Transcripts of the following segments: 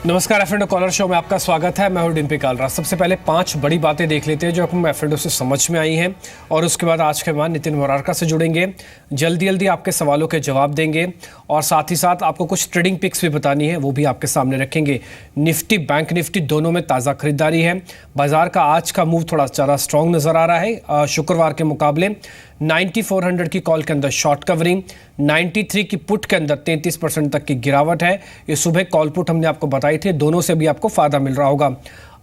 नमस्कार F collar show में आपका स्वागत है। मैं हूं डिम्पी कालरा। सबसे पहले 5 बड़ी बातें देख लेते हैं जो हम एफ से समझ में आई हैं और उसके बाद आज के बाद नितिन मोरारका से जुड़ेंगे, जल्दी आपके सवालों के जवाब देंगे और साथ ही साथ आपको कुछ ट्रेडिंग पिक्स भी बतानी है, वो भी आपके सामने रखेंगे। निफ्टी, बैंक निफ्टी दोनों में ताज़ा खरीदारी है। बाजार का आज का मूव थोड़ा ज़्यादा स्ट्रॉन्ग नज़र आ रहा है शुक्रवार के मुकाबले। 9400 की कॉल के अंदर शॉर्ट कवरिंग, 93 की पुट के अंदर 33% तक की गिरावट है। ये सुबह कॉल पुट हमने आपको बताई थी, दोनों से भी आपको फायदा मिल रहा होगा।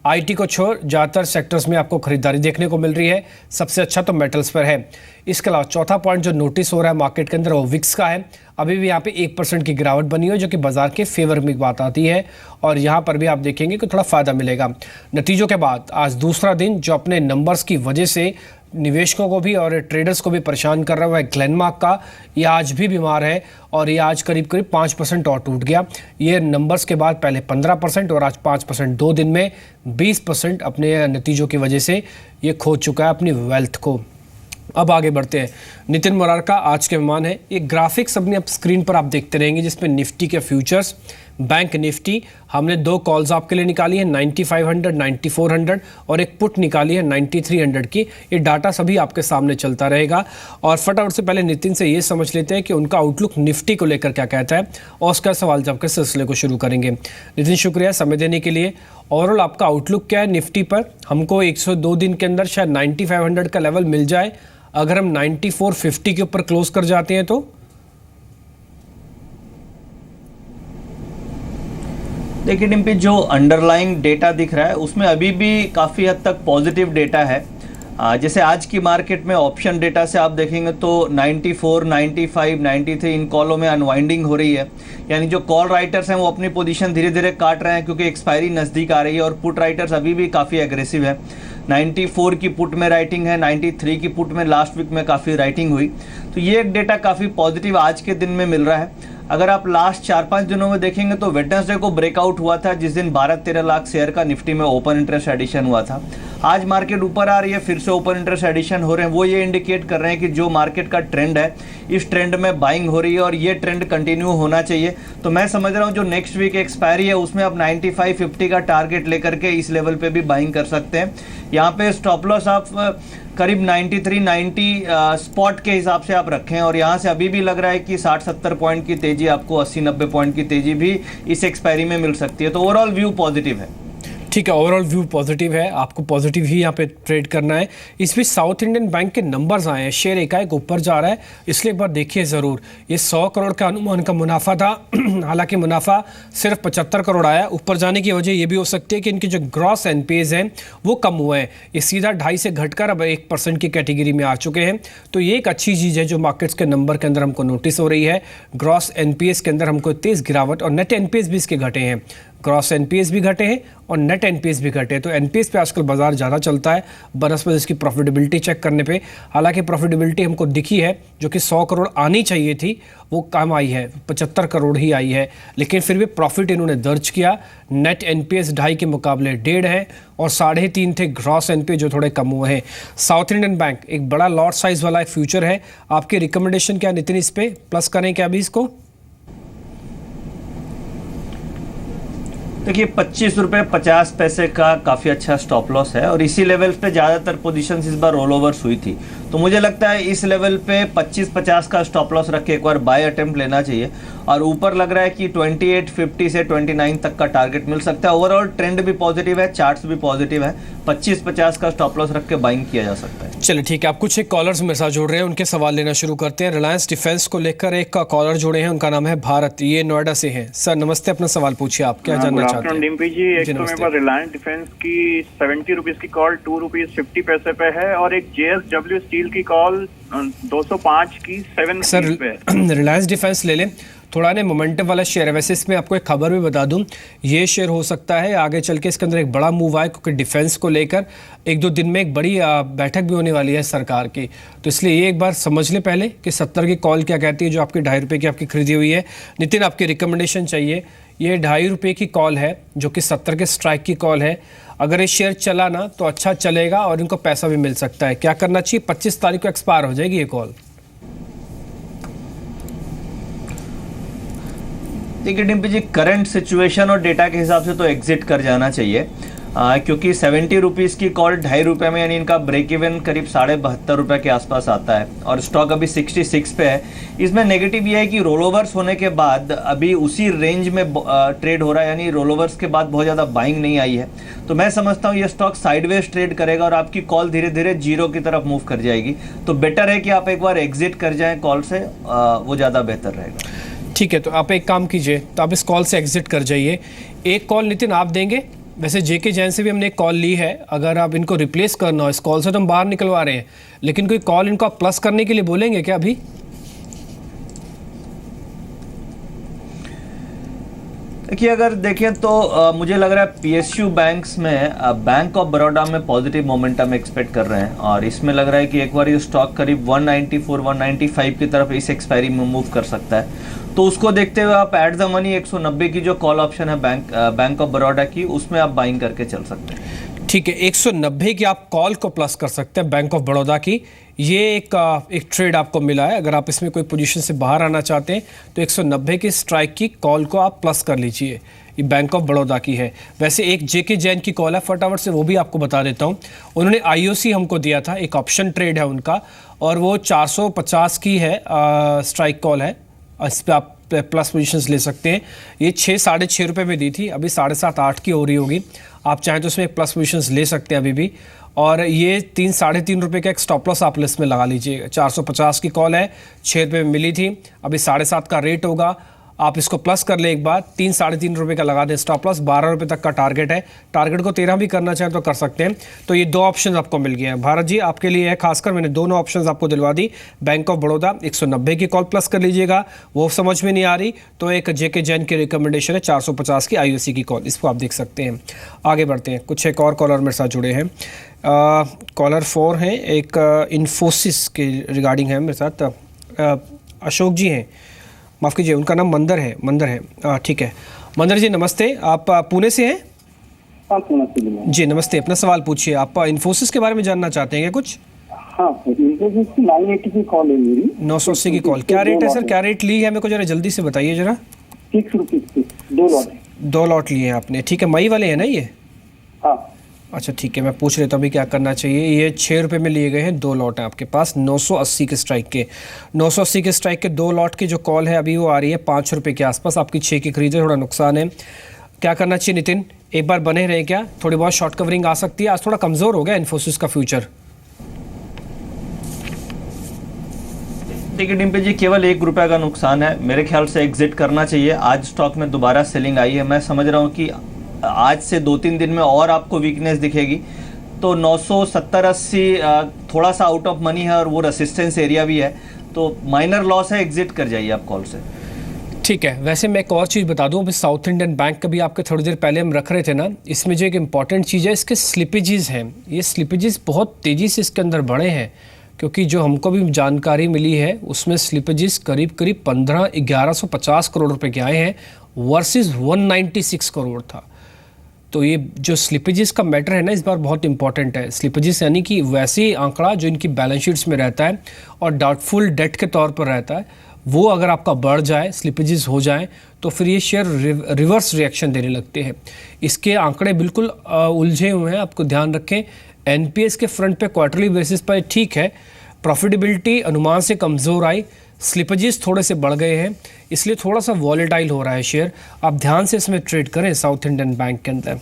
आईटी को छोड़ ज़्यादातर सेक्टर्स में आपको खरीदारी देखने को मिल रही है। सबसे अच्छा तो मेटल्स पर है। इसके अलावा चौथा पॉइंट जो नोटिस हो रहा है मार्केट के अंदर वो विक्स का है। अभी भी यहाँ पे 1% की गिरावट बनी है जो कि बाजार के फेवर में बात आती है और यहाँ पर भी आप देखेंगे कि थोड़ा फायदा मिलेगा। नतीजों के बाद आज दूसरा दिन जो अपने नंबर्स की वजह से निवेशकों को भी और ट्रेडर्स को भी परेशान कर रहा है ग्लेनमार्क का। ये आज भी बीमार है और ये आज करीब 5% और टूट गया। ये नंबर्स के बाद पहले 15% और आज 5%, 2 दिन में 20% अपने नतीजों की वजह से ये खो चुका है अपनी वेल्थ को। अब आगे बढ़ते हैं। नितिन मोरारका आज के मेहमान है। ये ग्राफिक्स अपनी स्क्रीन पर आप देखते रहेंगे जिसमें निफ्टी के फ्यूचर्स, बैंक निफ्टी, हमने 2 कॉल्स आपके लिए निकाली है 9500, 9400 और एक पुट निकाली है 9300 की। ये डाटा सभी आपके सामने चलता रहेगा और फटाफट से पहले नितिन से ये समझ लेते हैं कि उनका आउटलुक निफ्टी को लेकर क्या कहता है और उसका सवाल जब के सिलसिले को शुरू करेंगे। नितिन शुक्रिया समय देने के लिए। ओवरऑल आपका आउटलुक क्या है निफ्टी पर? हमको 102 दिन के अंदर शायद 9500 का लेवल मिल जाए। अगर हम 9450 के ऊपर क्लोज कर जाते हैं तो देखिए डिम्पी, जो अंडरलाइंग डेटा दिख रहा है उसमें अभी भी काफ़ी हद तक पॉजिटिव डेटा है। जैसे आज की मार्केट में ऑप्शन डेटा से आप देखेंगे तो 94, 95, 93 इन कॉलों में अनवाइंडिंग हो रही है। यानी जो कॉल राइटर्स हैं वो अपनी पोजीशन धीरे धीरे काट रहे हैं क्योंकि एक्सपायरी नज़दीक आ रही है और पुट राइटर्स अभी भी काफ़ी एग्रेसिव है। 94 की पुट में राइटिंग है, 93 की पुट में लास्ट वीक में काफ़ी राइटिंग हुई। तो ये एक डेटा काफ़ी पॉजिटिव आज के दिन में मिल रहा है। अगर आप लास्ट 4-5 दिनों में देखेंगे तो वेडनेसडे को ब्रेकआउट हुआ था जिस दिन 12-13 लाख शेयर का निफ्टी में ओपन इंटरेस्ट एडिशन हुआ था। आज मार्केट ऊपर आ रही है, फिर से ओपन इंटरेस्ट एडिशन हो रहे हैं। वो ये इंडिकेट कर रहे हैं कि जो मार्केट का ट्रेंड है इस ट्रेंड में बाइंग हो रही है और ये ट्रेंड कंटिन्यू होना चाहिए। तो मैं समझ रहा हूँ जो नेक्स्ट वीक एक्सपायरी है उसमें आप 95-50 का टारगेट लेकर के इस लेवल पे भी बाइंग कर सकते हैं। यहाँ पे स्टॉप लॉस आप करीब 93-90 स्पॉट के हिसाब से आप रखें और यहाँ से अभी भी लग रहा है कि 60-70 पॉइंट की तेजी, आपको 80-90 पॉइंट की तेजी भी इस एक्सपायरी में मिल सकती है। तो ओवरऑल व्यू पॉजिटिव है। ठीक है, ओवरऑल व्यू पॉजिटिव है। आपको पॉजिटिव ही यहाँ पे ट्रेड करना है। इस बीच साउथ इंडियन बैंक के नंबर्स आए हैं, शेयर एकाएक ऊपर जा रहा है, इसलिए एक बार देखिए ज़रूर। ये 100 करोड़ का अनुमान का मुनाफा था हालांकि मुनाफा सिर्फ 75 करोड़ आया। ऊपर जाने की वजह ये भी हो सकती है कि इनके जो ग्रॉस एनपीएज हैं वो कम हुए हैं। ये सीधा 2.5 से घटकर अब 1% की कैटेगरी में आ चुके हैं। तो ये एक अच्छी चीज़ है जो मार्केट्स के नंबर के अंदर हमको नोटिस हो रही है। ग्रॉस एनपीएस के अंदर हमको तेज़ गिरावट और नेट एनपीएस भी इसके घटे हैं। ग्रॉस एनपीएस भी घटे हैं और नेट एनपीएस भी घटे हैं। तो एनपीएस पे आजकल बाजार ज़्यादा चलता है बनस्पत इसकी प्रॉफिटेबिलिटी चेक करने पे। हालांकि प्रॉफिटेबिलिटी हमको दिखी है जो कि 100 करोड़ आनी चाहिए थी, वो कम आई है, 75 करोड़ ही आई है। लेकिन फिर भी प्रॉफिट इन्होंने दर्ज किया। नेट एनपीएस 2.5 के मुकाबले 1.5 है और 3.5 थे ग्रॉस एनपीएस जो थोड़े कम हुए हैं। साउथ इंडियन बैंक एक बड़ा लॉट साइज वाला एक फ्यूचर है। आपकी रिकमेंडेशन क्या नितिन, इस पे प्लस करें क्या अभी इसको? देखिए 25 रुपये 50 पैसे का काफ़ी अच्छा स्टॉप लॉस है और इसी लेवल पे ज़्यादातर पोजीशंस इस बार रोल ओवर्स हुई थी। तो मुझे लगता है इस लेवल पे 25-50 का स्टॉप लॉस रख के एक बार बाय अटेम्प्ट लेना चाहिए और ऊपर लग रहा है कि 28.50 से 29 तक का टारगेट मिल सकता है। ओवरऑल ट्रेंड भी पॉजिटिव है, चार्ट्स भी पॉजिटिव है। 25-50 का स्टॉप लॉस रख के बाइंग किया जा सकता है। चलिए ठीक है, आप कुछ एक कॉलर्स मेरे साथ जुड़ रहे हैं, उनके सवाल लेना शुरू करते हैं। रिलायंस डिफेंस को लेकर एक का कॉलर जुड़े हैं, उनका नाम है भारत, ये नोएडा से हैं। सर नमस्ते, अपना सवाल पूछिए, आप क्या जानना चाहते हैं? डिम्पी जी, एक तो मेरे पास रिलायंस डिफेंस की 70 रुपीज की कॉल 2 रुपीज 50 पैसे पे है और एक JSW स्टील की कॉल 205 की 7 रुपीज पे। रिलायंस डिफेंस ले लें, थोड़ा ने मोमेंटम वाला शेयर है। वैसे इसमें आपको एक खबर भी बता दूं, ये शेयर हो सकता है आगे चल के इसके अंदर एक बड़ा मूव आए क्योंकि डिफेंस को लेकर 1-2 दिन में एक बड़ी बैठक भी होने वाली है सरकार की। तो इसलिए ये एक बार समझ लें पहले कि 70 की कॉल क्या कहती है जो आपकी 2.5 रुपये की आपकी खरीदी हुई है। नितिन आपकी रिकमेंडेशन चाहिए। ये 2.5 रुपये की कॉल है जो कि 70 के स्ट्राइक की कॉल है। अगर ये शेयर चला ना तो अच्छा चलेगा और इनको पैसा भी मिल सकता है। क्या करना चाहिए? 25 तारीख को एक्सपायर हो जाएगी ये कॉल। देखिए डिम्पी जी, करंट सिचुएशन और डेटा के हिसाब से तो एग्जिट कर जाना चाहिए, क्योंकि 70 रुपीज़ की कॉल 2.5 रुपये में, यानी इनका ब्रेक इवन करीब 72.5 रुपये के आसपास आता है और स्टॉक अभी 66 पे है। इसमें नेगेटिव ये है कि रोल ओवर्स होने के बाद अभी उसी रेंज में ट्रेड हो रहा है, यानी रोल ओवर्स के बाद बहुत ज़्यादा बाइंग नहीं आई है। तो मैं समझता हूँ ये स्टॉक साइडवेज ट्रेड करेगा और आपकी कॉल धीरे धीरे जीरो की तरफ मूव कर जाएगी। तो बेटर है कि आप एक बार एग्जिट कर जाएँ कॉल से, वो ज़्यादा बेहतर रहेगा। ठीक है, तो आप एक काम कीजिए, तो आप इस कॉल से एग्जिट कर जाइए। एक कॉल नितिन आप देंगे, वैसे जेके जैन से भी हमने एक कॉल ली है, अगर आप इनको रिप्लेस करना हो इस कॉल से तो हम बाहर निकलवा रहे हैं, लेकिन कोई कॉल इनको आप प्लस करने के लिए बोलेंगे क्या अभी? देखिए अगर देखें तो मुझे लग रहा है पीएसयू बैंक्स में बैंक ऑफ बड़ौदा में पॉजिटिव मोमेंटम एक्सपेक्ट कर रहे हैं और इसमें लग रहा है कि एक बार ये स्टॉक करीब 194 195 की तरफ इस एक्सपायरी में मूव कर सकता है। तो उसको देखते हुए आप एट द मनी 190 की जो कॉल ऑप्शन है बैंक ऑफ बड़ौदा की, उसमें आप बाइंग करके चल सकते हैं। ठीक है, 190 की आप कॉल को प्लस कर सकते हैं बैंक ऑफ बड़ौदा की। ये एक ट्रेड आपको मिला है, अगर आप इसमें कोई पोजीशन से बाहर आना चाहते हैं तो 190 की स्ट्राइक की कॉल को आप प्लस कर लीजिए। ये बैंक ऑफ बड़ौदा की है। वैसे एक जेके जैन की कॉल है, फटाफट से वो भी आपको बता देता हूँ। उन्होंने आईओसी हमको दिया था, एक ऑप्शन ट्रेड है उनका और वो 450 की है, स्ट्राइक कॉल है। इस पर आप प्लस पोजीशंस ले सकते हैं। ये 6 साढ़े 6 रुपये में दी थी, अभी 7.5 8 की हो रही होगी। आप चाहें तो इसमें प्लस पोजीशंस ले सकते हैं अभी भी। और ये 3 साढ़े 3 रुपये का एक स्टॉप लॉस आप लिस्ट में लगा लीजिए। 450 की कॉल है, 6 रुपये में मिली थी, अभी 7.5 का रेट होगा। आप इसको प्लस कर ले एक बार, 3 साढ़े 3 रुपये का लगा दें स्टॉप लॉस। 12 रुपये तक का टारगेट है, टारगेट को 13 भी करना चाहें तो कर सकते हैं। तो ये 2 ऑप्शन आपको मिल गए हैं भारत जी, आपके लिए है खासकर। मैंने दोनों ऑप्शन आपको दिलवा दी। बैंक ऑफ बड़ौदा 190 की कॉल प्लस कर लीजिएगा, वो समझ में नहीं आ रही तो एक जेके जैन की रिकमेंडेशन है 450 की आईओसी की कॉल, इसको आप देख सकते हैं। आगे बढ़ते हैं, कुछ एक और कॉलर मेरे साथ जुड़े हैं। कॉलर 4 हैं, एक इन्फोसिस के रिगार्डिंग है मेरे साथ। अशोक जी हैं, माफ़ कीजिए, उनका नाम मंदर है। ठीक है, मंदर जी नमस्ते, आप पुणे से हैं? हाँ, पुणे से जी नमस्ते, अपना सवाल पूछिए। आप इन्फोसिस के बारे में जानना चाहते हैं क्या कुछ? हाँ, इन्फोसिस की 980 की कॉल है मेरी। 980 की कॉल, क्या रेट है सर? क्या रेट ली है, मेरे को जरा जल्दी से बताइए जरा। 6 रुपीज़ की 2 लॉट है। 2 लॉट लिए हैं आपने, ठीक है। मई वाले हैं ना ये? हाँ। अच्छा ठीक है, मैं पूछ लेता हूँ अभी क्या करना चाहिए। ये 6 रुपये में लिए गए हैं, 2 लॉट हैं आपके पास 980 के स्ट्राइक के। 980 के स्ट्राइक के 2 लॉट की जो कॉल है अभी वो आ रही है 5 रुपये के आसपास। आपकी 6 की खरीदे, थोड़ा नुकसान है। क्या करना चाहिए नितिन, एक बार बने रहे क्या? थोड़ी बहुत शॉर्ट कवरिंग आ सकती है, आज थोड़ा कमज़ोर हो गया इन्फोसिस का फ्यूचर। देखिए डिम्पी जी, केवल 1 रुपये का नुकसान है, मेरे ख्याल से एग्जिट करना चाहिए। आज स्टॉक में दोबारा सेलिंग आई है, मैं समझ रहा हूँ कि आज से 2-3 दिन में और आपको वीकनेस दिखेगी। तो 970-80 थोड़ा सा आउट ऑफ मनी है और वो रेसिस्टेंस एरिया भी है, तो माइनर लॉस है, एग्जिट कर जाइए आप कॉल से। ठीक है, वैसे मैं एक और चीज़ बता दूं, अभी साउथ इंडियन बैंक का भी आपके थोड़ी देर पहले हम रख रहे थे ना, इसमें जो एक इम्पॉर्टेंट चीज़ है, इसके स्लिपेजेस हैं। ये स्लिपेजेस बहुत तेज़ी से इसके अंदर बढ़े हैं, क्योंकि जो हमको भी जानकारी मिली है उसमें स्लिपेजेस करीब 1150 करोड़ रुपए के आए हैं वर्सेस 196 करोड़ था। तो ये जो स्लिपेजेस का मैटर है ना, इस बार बहुत इंपॉर्टेंट है। स्लिपेजेस यानी कि वैसे आंकड़ा जो इनकी बैलेंस शीट्स में रहता है और डाउटफुल डेट के तौर पर रहता है, वो अगर आपका बढ़ जाए, स्लिपेजेस हो जाए, तो फिर ये शेयर रिवर्स रिएक्शन देने लगते हैं। इसके आंकड़े बिल्कुल उलझे हुए हैं, आपको ध्यान रखें। एनपीएस के फ्रंट पे क्वार्टरली बेसिस पर ठीक है, प्रॉफिटेबिलिटी अनुमान से कमज़ोर आई, स्लिपेजेस थोड़े से बढ़ गए हैं, इसलिए थोड़ा सा वॉलेटाइल हो रहा है शेयर। आप ध्यान से इसमें ट्रेड करें साउथ इंडियन बैंक के अंदर।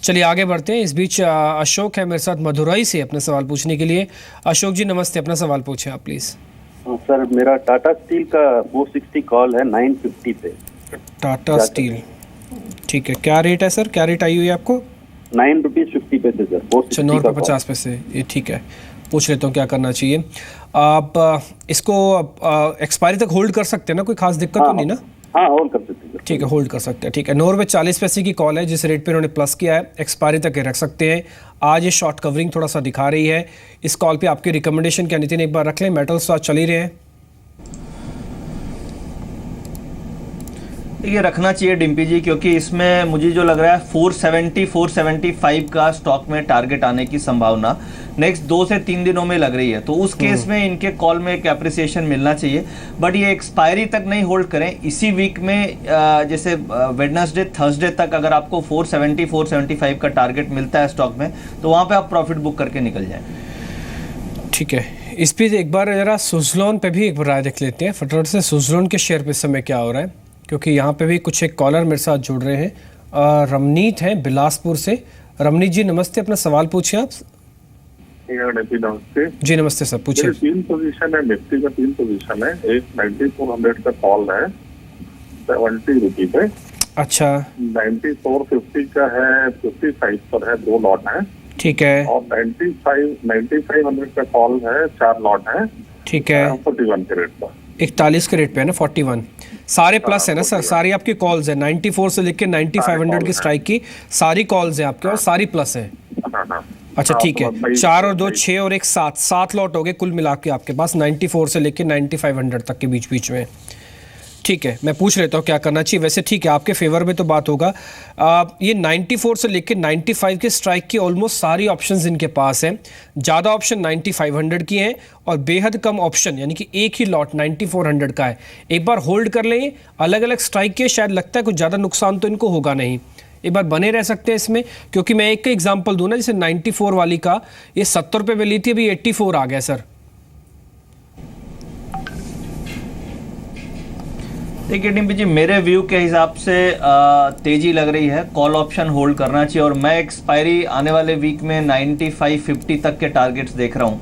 चलिए आगे बढ़ते हैं। इस बीच अशोक है मेरे साथ मदुरई से अपने सवाल पूछने के लिए। अशोक जी नमस्ते, अपना सवाल पूछें आप प्लीज़। सर, मेरा टाटा स्टील का 460 कॉल है 950 पे। टाटा स्टील, ठीक है। क्या रेट है सर, क्या रेट आई हुई है आपको? 9 रुपीज़ 50 पैसे सर। 9.50 पैसे, ये ठीक है। पूछ लेता हूँ क्या करना चाहिए। आप इसको एक्सपायरी तक होल्ड कर सकते हैं ना, कोई खास दिक्कत तो नहीं ना? हाँ, होल्ड कर सकते हैं। ठीक है, होल्ड कर सकते हैं, ठीक है। 9 रुपये 40 पैसे की कॉल है, जिस रेट पे उन्होंने प्लस किया है, एक्सपायरी तक रख सकते हैं। आज ये शॉर्ट कवरिंग थोड़ा सा दिखा रही है। इस कॉल पे आपकी रिकमेंडेशन क्या नितिन, एक बार रख लें? मेटल्स तो आज चल ही रहे हैं। ये रखना चाहिए डिम्पी जी, क्योंकि इसमें मुझे जो लग रहा है 470 475 का स्टॉक में टारगेट आने की संभावना नेक्स्ट 2 से 3 दिनों में लग रही है। तो उस केस में इनके कॉल में एक एप्रिसिएशन मिलना चाहिए, बट ये एक्सपायरी तक नहीं होल्ड करें। इसी वीक में जैसे वेडनेसडे थर्सडे तक अगर आपको 470 475 का टारगेट मिलता है स्टॉक में, तो वहाँ पे आप प्रॉफिट बुक करके निकल जाएं। ठीक है, इस पे एक बार जरा सुजलॉन पे भी एक बार राय देख लेते हैं फटाफट से। सुजलॉन के शेयर पे इस समय क्या हो रहा है, क्योंकि यहाँ पे भी कुछ एक कॉलर मेरे साथ जुड़ रहे हैं। रमनीत हैं बिलासपुर से। रमनीत जी नमस्ते, अपना सवाल पूछिए आप। नमस्ते जी नमस्ते सर, पूछिए। 3 पोजीशन है, निफ्टी का 3 पोजीशन है। एक 9400 का कॉल है 70 रुपी पे। अच्छा, 9450 का है 55 पर है, 2 लॉट है। ठीक है। और 9500 का कॉल है, 4 लॉट है। ठीक है, 41 के रेट पर, 41 के रेट पे है ना, 41 सारे प्लस है ना सर? सारी आपकी कॉल्स है 94 से लेकर 9500 की स्ट्राइक की सारी कॉल्स है आपके, और सारी प्लस है। हाँ। अच्छा ठीक है, 4 और 2 6 और 1 7 लॉट हो गए कुल मिला के आपके पास 94 से लेकर 9500 तक के बीच बीच में। ठीक है, मैं पूछ लेता हूँ क्या करना चाहिए। वैसे ठीक है, आपके फेवर में तो बात होगा। ये 94 से लेकर 95 के स्ट्राइक की ऑलमोस्ट सारी ऑप्शंस इनके पास हैं। ज़्यादा ऑप्शन 9500 की हैं और बेहद कम ऑप्शन यानी कि एक ही लॉट 9400 का है। एक बार होल्ड कर लें, अलग अलग स्ट्राइक के, शायद लगता है कुछ ज़्यादा नुकसान तो इनको होगा नहीं, एक बार बने रह सकते हैं इसमें। क्योंकि मैं एक का एग्जाम्पल दूँ ना, जैसे 94 वाली का ये 70 रुपये मिली थी, अभी 84 आ गया सर। देखिए डिम्पी जी, मेरे व्यू के हिसाब से तेजी लग रही है, कॉल ऑप्शन होल्ड करना चाहिए। और मैं एक्सपायरी आने वाले वीक में 95-50 तक के टारगेट्स देख रहा हूँ,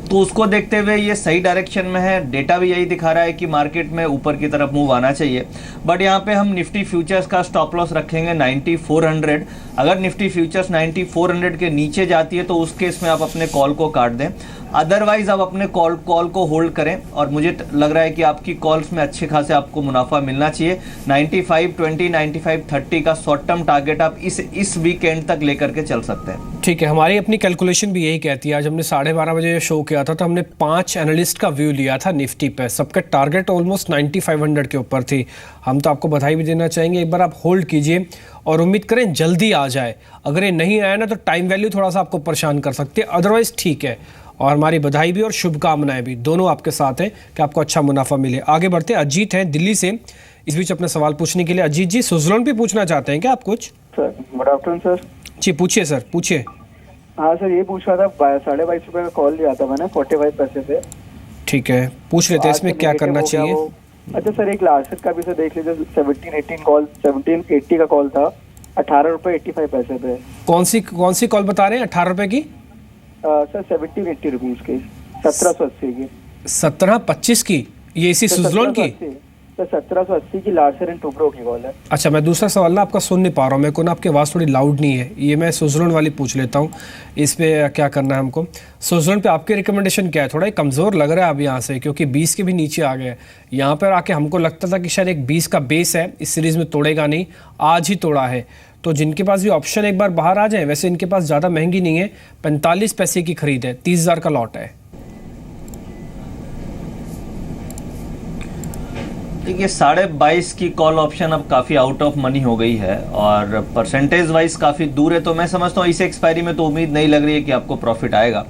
तो उसको देखते हुए ये सही डायरेक्शन में है। डेटा भी यही दिखा रहा है कि मार्केट में ऊपर की तरफ मूव आना चाहिए। बट यहाँ पे हम निफ्टी फ्यूचर्स का स्टॉप लॉस रखेंगे 9400। अगर निफ्टी फ्यूचर्स 9400 के नीचे जाती है तो उस केस में आप अपने कॉल को काट दें, अदरवाइज आप अपने कॉल को होल्ड करें। और मुझे लग रहा है कि आपकी कॉल्स में अच्छे खासे आपको मुनाफा मिलना चाहिए। 95-20 95-30 का शॉर्ट टर्म टारगेट आप इस वीकेंड तक लेकर के चल सकते हैं। ठीक है, हमारी अपनी कैलकुलेशन भी यही कहती है। आज हमने 12:30 बजे शो किया था, तो हमने 5 एनालिस्ट का व्यू लिया था निफ्टी पे, सबका टारगेट ऑलमोस्ट 9500 के ऊपर थी। हम तो आपको बधाई भी देना चाहेंगे, एक बार आप होल्ड कीजिए और उम्मीद करें जल्दी आ जाए। अगर ये नहीं आया ना तो टाइम वैल्यू थोड़ा सा आपको परेशान कर सकती है, अदरवाइज ठीक है। और हमारी बधाई भी और शुभकामनाएं भी दोनों आपके साथ हैं कि आपको अच्छा मुनाफा मिले। आगे बढ़ते हैं, अजीत हैं दिल्ली से इस बीच अपना सवाल पूछने के लिए। अजीत जी सुजलॉन पे पूछना चाहते हैं क्या आप कुछ? Sir good afternoon sir. जी पूछिए सर, पूछिए। हाँ सर, ये पूछ रहा था 22.5 रुपये का कॉल लिया था मैंने 45 पैसे पे। ठीक है, पूछ लेते हैं इसमें क्या करना चाहिए। अच्छा सर, एक लार्सेट का भी सर देख लीजिए, 17-18 कॉल 1780 का कॉल था 18 रुपये 85 पैसे पे। कौन सी कॉल बता रहे हैं 18 रुपए की? सर 1780 रुपीज़ की, 1780 की। 1725 की? ये इसी सुजलॉन की? सर 1780 की लार्सेट एंड टुब्रो की कॉल है। अच्छा, मैं दूसरा सवाल ना आपका सुन नहीं पा रहा हूँ, मेरे को ना आपकी आवाज़ थोड़ी लाउड नहीं है। ये मैं सुजलॉन वाली पूछ लेता हूँ, इस पे क्या करना है हमको। सुजलॉन पे आपकी रिकमेंडेशन क्या है? थोड़ा कमज़ोर लग रहा है अब यहाँ से, क्योंकि 20 के भी नीचे आ गए। यहाँ पर आके हमको लगता था कि शायद एक 20 का बेस है, इस सीरीज़ में तोड़ेगा नहीं, आज ही तोड़ा है। तो जिनके पास भी ऑप्शन एक बार बाहर आ जाए, वैसे इनके पास ज़्यादा महंगी नहीं है, 45 पैसे की खरीद है, 30,000 का लॉट है। देखिए 22.5 की कॉल ऑप्शन अब काफ़ी आउट ऑफ मनी हो गई है और परसेंटेज वाइज काफ़ी दूर है। तो मैं समझता हूँ इस एक्सपायरी में तो उम्मीद नहीं लग रही है कि आपको प्रॉफिट आएगा।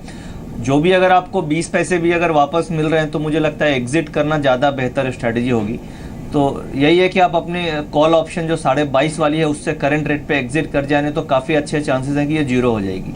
जो भी अगर आपको 20 पैसे भी अगर वापस मिल रहे हैं तो मुझे लगता है एग्जिट करना ज़्यादा बेहतर स्ट्रेटजी होगी। तो यही है कि आप अपने कॉल ऑप्शन जो 22.5 वाली है उससे करंट रेट पे एग्जिट कर जाने तो काफ़ी अच्छे चांसेस हैं कि ये जीरो हो जाएगी।